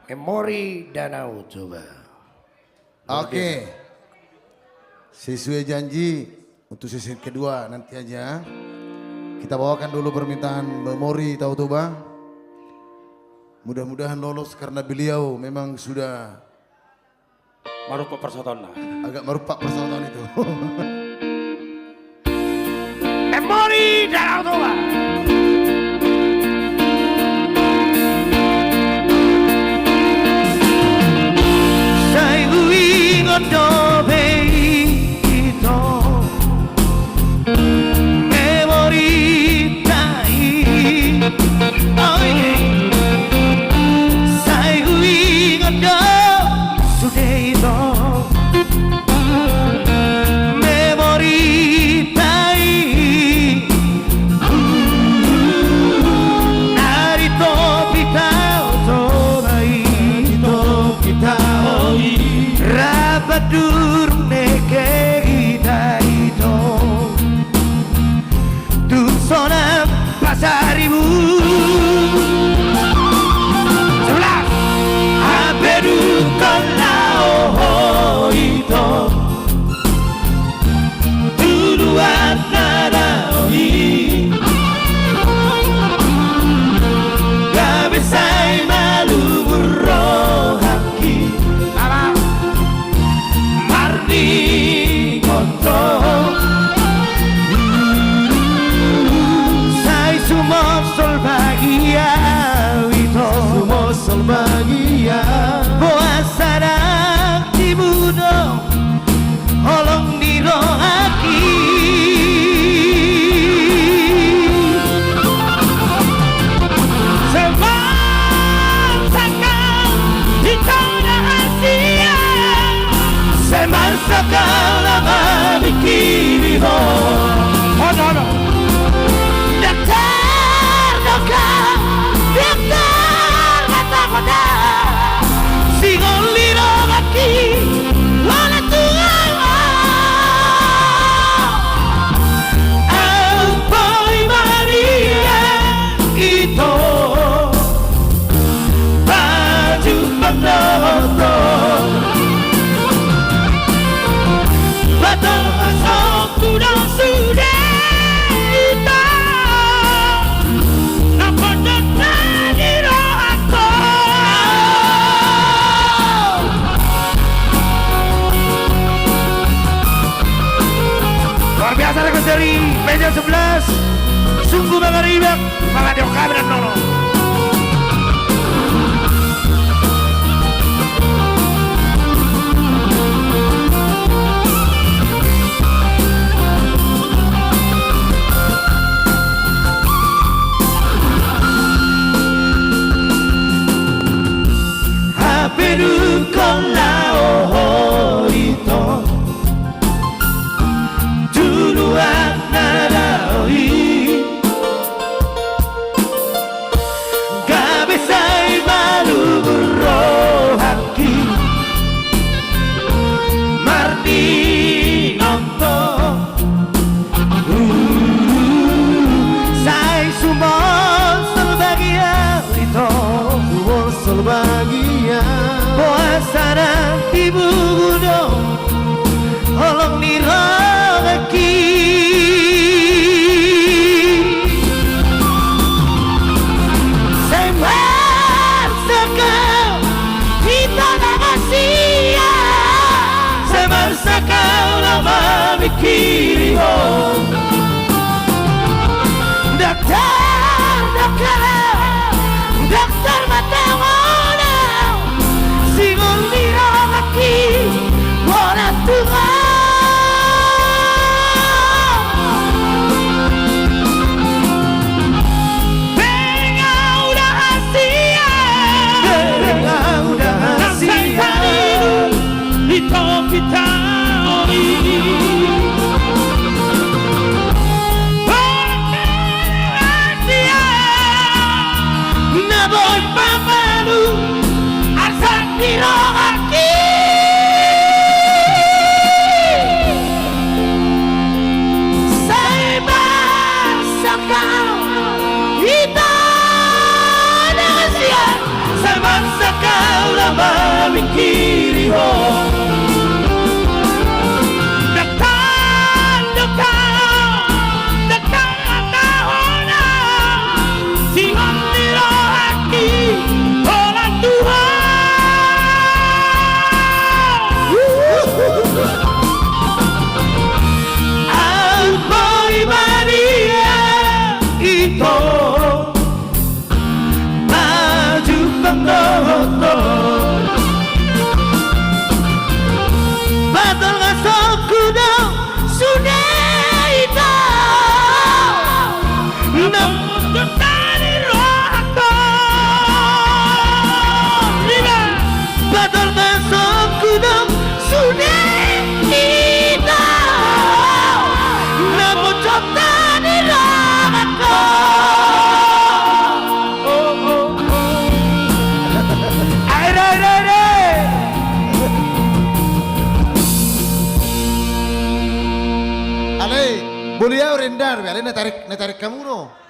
Memori Danau Toba. Oke. Sesuai janji untuk sesi kedua nanti aja. Kita bawakan dulu permintaan Memori Danau Toba. Mudah-mudahan lolos karena beliau memang sudah Marupa persatuan. agak merupak persatuan itu. Memori Danau Toba. Dari meja 11 sungguh mengerimak mengadil kabar nono. Haperu con la ojito bahagia puasa ibu gunung holong niraki sebar sekal kita namasia sebar sekal nama mikiri dokter mata toto Batal ngasoku dong sudah itu Namun tentang rohku Batal ngasoku dong sudah itu Namun tentang rohku Ale, boleh ya rendar, ale na tarik kamu no.